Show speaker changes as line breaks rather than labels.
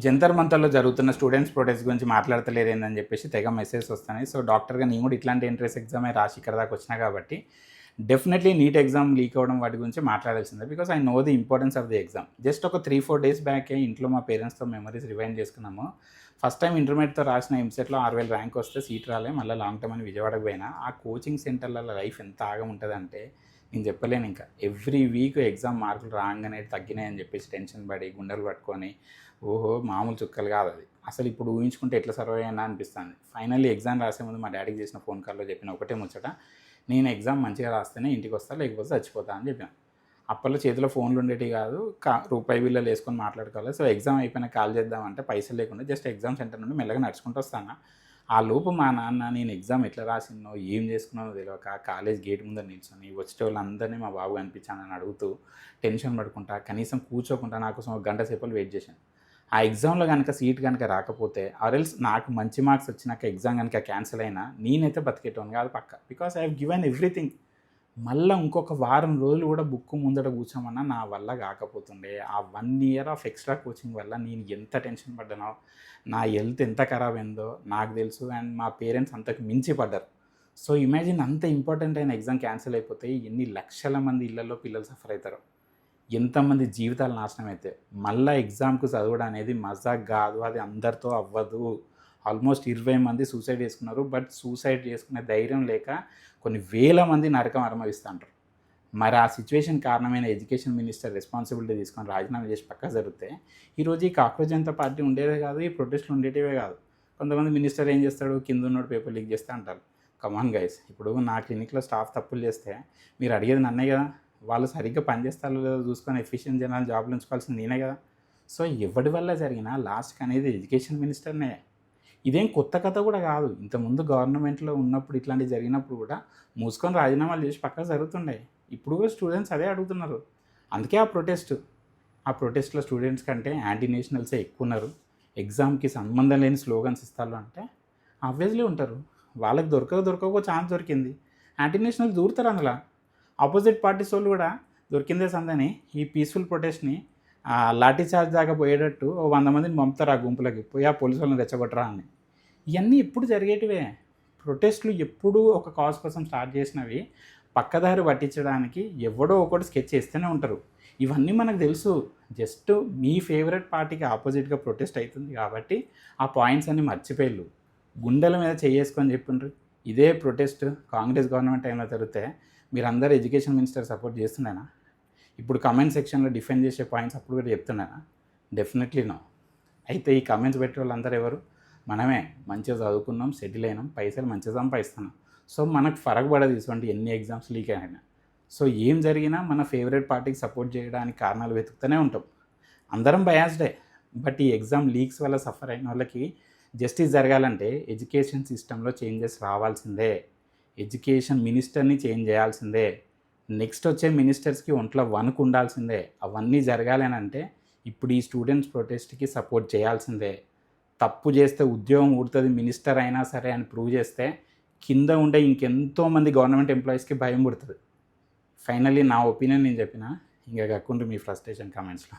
జంతర్ మంతర్లో జరుగుతున్న students protest గురించి మాట్లాడతలేరు ఏందని చెప్పేసి తెగ మెసేజ్ వస్తున్నాయి. సో డాక్టర్గా నేను కూడా ఇట్లాంటి ఎంట్రన్స్ ఎగ్జామే రాసి ఇక్కడ దాకా వచ్చినా కాబట్టి డెఫినెట్లీ నీట్ ఎగ్జామ్ లీక్ అవ్వడం వాటి గురించి మాట్లాడాల్సిందే. Because I know the importance of the exam. Just ఒక 3-4 డేస్ బ్యాకే ఇంట్లో మా పేరెంట్స్తో మెమరీస్ రివైండ్ చేసుకున్నాము. ఫస్ట్ టైం ఇంటర్మీడియట్తో రాసిన ఎంసెట్లో 6,000 ర్యాంక్ వస్తే సీట్ రాలే. మళ్ళీ లాంగ్ టర్మ్ అని విజయవాడకు పోయినా. ఆ కోచింగ్ సెంటర్లలో లైఫ్ ఎంత ఆగం ఉంటుందంటే నేను చెప్పలేను. ఇంకా ఎవ్రీ వీక్ ఎగ్జామ్ మార్కులు రాగానే తగ్గినాయని చెప్పేసి టెన్షన్ పడి గుండెలు పట్టుకొని ఓహో మామూలు చుక్కలు కాదు అది. అసలు ఇప్పుడు ఊహించుకుంటే ఎట్లా సర్వే అయినా అనిపిస్తుంది. ఫైనల్లీ ఎగ్జామ్ రాసే ముందు మా డాడీకి చేసిన ఫోన్ కాల్లో చెప్పిన ఒకటే ముచ్చట, నేను ఎగ్జామ్ మంచిగా రాస్తేనే ఇంటికి వస్తా, లేకపోతే చచ్చిపోతా అని చెప్పాను. అప్పట్లో చేతిలో ఫోన్లు ఉండేవి కాదు, రూపాయి బిల్లు వేసుకొని మాట్లాడుకోవాలి. సో ఎగ్జామ్ అయిపోయినా కాల్ చేద్దామంటే పైసలు లేకుండా జస్ట్ ఎగ్జామ్ సెంటర్ నుండి మెల్లగా నడుచుకుంటూ వస్తాను. ఆ లోపు మా నాన్న నేను ఎగ్జామ్ ఎట్లా రాసినో ఏం చేసుకున్నానో తెలియక కాలేజ్ గేట్ ముందర నిల్చొని వచ్చే వాళ్ళందరినీ మా బాబు కనిపించానని అడుగుతూ టెన్షన్ పడుకుంటా కనీసం కూర్చోకుండా నా కోసం ఒక గంట సేపలు వెయిట్ చేశాను. ఆ ఎగ్జామ్లో కనుక సీట్ కనుక రాకపోతే ఆర్ఎల్స్ నాకు మంచి మార్క్స్ వచ్చినాక ఎగ్జామ్ కనుక క్యాన్సిల్ అయినా నేనైతే బతికేటోను కాదు పక్క. Because I have given everything. మళ్ళీ ఇంకొక వారం రోజులు కూడా బుక్ ముందట కూర్చోమన్నా నా వల్ల కాకపోతుండే. ఆ 1 ఇయర్ ఆఫ్ ఎక్స్ట్రా కోచింగ్ వల్ల నేను ఎంత టెన్షన్ పడ్డానో, నా హెల్త్ ఎంత ఖరాబ్ అయిందో నాకు తెలుసు. అండ్ మా పేరెంట్స్ అంతకు మించి పడ్డారు. సో ఇమాజిన్ అంత ఇంపార్టెంట్ అయిన ఎగ్జామ్ క్యాన్సిల్ అయిపోతే ఎన్ని లక్షల మంది ఇళ్లలో పిల్లలు సఫర్ అవుతారో, ఎంతమంది జీవితాలు నాశనం అయితే. మళ్ళీ ఎగ్జామ్కు చదవడం అనేది మజాక్ కాదు, అది అందరితో అవ్వదు. ఆల్మోస్ట్ 20 మంది సూసైడ్ చేసుకున్నారు. బట్ సూసైడ్ చేసుకునే ధైర్యం లేక కొన్ని వేల మంది నరకం అనుభవిస్తుంటారు. మరి ఆ సిచ్యువేషన్ కారణమైన ఎడ్యుకేషన్ మినిస్టర్ రెస్పాన్సిబిలిటీ తీసుకొని రాజీనామా చేసి పక్క జరిగితే ఈరోజు ఈ కాక్రోచ్ జనతా పార్టీ ఉండేదే కాదు, ఈ ప్రొటెస్ట్లు ఉండేటివే కాదు. కొంతమంది మినిస్టర్ ఏం చేస్తాడు, కింద ఉన్నోడు పేపర్ లీక్ చేస్తే అంటారు. కమాన్ గైస్, ఇప్పుడు నా క్లినిక్లో స్టాఫ్ తప్పులు చేస్తే మీరు అడిగేది నన్నే కదా. వాళ్ళు సరిగ్గా పనిచేస్తారో లేదో చూసుకొని ఎఫిషియెంట్ జనాలు జాబ్లో ఉంచుకోవాల్సింది నేనే కదా. సో ఎవరి వల్ల జరిగినా లాస్ట్కి అనేది ఎడ్యుకేషన్ మినిస్టర్నే. ఇదేం కొత్త కథ కూడా కాదు. ఇంతకుముందు గవర్నమెంట్లో ఉన్నప్పుడు ఇట్లాంటివి జరిగినప్పుడు కూడా మూసుకొని రాజీనామాలు చేసి పక్కన జరుగుతుండే. ఇప్పుడు కూడా స్టూడెంట్స్ అదే అడుగుతున్నారు. అందుకే ఆ ప్రొటెస్ట్లో స్టూడెంట్స్ కంటే యాంటీ నేషనల్సే ఎక్కువ ఉన్నారు. ఎగ్జామ్కి సంబంధం లేని స్లోగన్స్ ఇస్తారు అంటే ఆబ్వియస్లీ ఉంటారు. వాళ్ళకి దొరకక ఛాన్స్ దొరికింది, యాంటీ నేషనల్స్ దూరుతారు. అందులో ఆపోజిట్ పార్టీస్ వాళ్ళు కూడా దొరికిందే సందని ఈ పీస్ఫుల్ ప్రొటెస్ట్ని లాఠీ చార్జ్ దాకా పోయేటట్టు 100 మందిని పంపుతారు ఆ గుంపులకి, పోయి ఆ పోలీసు వాళ్ళని రెచ్చగొట్టరా అని. ఇవన్నీ ఎప్పుడు జరిగేటివే. ప్రొటెస్ట్లు ఎప్పుడూ ఒక కాజ్ కోసం స్టార్ట్ చేసినవి పక్కదారి పట్టించడానికి ఎవడో ఒకటి స్కెచ్ చేస్తూనే ఉంటారు. ఇవన్నీ మనకు తెలుసు. జస్ట్ మీ ఫేవరెట్ పార్టీకి ఆపోజిట్గా ప్రొటెస్ట్ అవుతుంది కాబట్టి ఆ పాయింట్స్ అన్నీ మర్చిపోయారు. గుండెల మీద చేసుకొని చెప్పుండ్రు. ఇదే ప్రొటెస్ట్ కాంగ్రెస్ గవర్నమెంట్ టైంలో జరిగితే మీరందరూ ఎడ్యుకేషన్ మినిస్టర్ సపోర్ట్ చేస్తున్నానా? ఇప్పుడు కమెంట్ సెక్షన్లో డిఫెండ్ చేసే పాయింట్స్ అప్పుడు కూడా చెప్తున్నానా? Definitely no. అయితే ఈ కమెంట్స్ పెట్టే వాళ్ళందరూ ఎవరు? మనమే. మంచిగా చదువుకున్నాం, సెటిల్ అయినాం, పైసలు మంచిగా సంపాదిస్తున్నాం. సో మనకు ఫరక్ పడదు ఇటువంటి ఎన్ని ఎగ్జామ్స్ లీక్ అయినా. సో ఏం జరిగినా మన ఫేవరెట్ పార్టీకి సపోర్ట్ చేయడానికి కారణాలు వెతుకుతూనే ఉంటాం. అందరం బయాస్డే. బట్ ఈ ఎగ్జామ్ లీక్స్ వల్ల సఫర్ అయిన వాళ్ళకి జస్టిస్ జరగాలంటే ఎడ్యుకేషన్ సిస్టంలో చేంజెస్ రావాల్సిందే. ఎడ్యుకేషన్ మినిస్టర్ని చేంజ్ చేయాల్సిందే. నెక్స్ట్ వచ్చే మినిస్టర్స్కి ఒంట్లో వణుకు ఉండాల్సిందే. అవన్నీ జరగాలని అంటే ఇప్పుడు ఈ స్టూడెంట్స్ ప్రొటెస్ట్కి సపోర్ట్ చేయాల్సిందే. తప్పు చేస్తే ఉద్యోగం ఊడుతుంది మినిస్టర్ అయినా సరే అని ప్రూవ్ చేస్తే కింద ఉండే ఇంకెంతోమంది గవర్నమెంట్ ఎంప్లాయీస్కి భయం పుడుతుంది. ఫైనల్లీ నా ఒపీనియన్ నేను చెప్పిన. ఇంకా కక్కుండ్రు మీ ఫ్రస్ట్రేషన్ కామెంట్స్లో.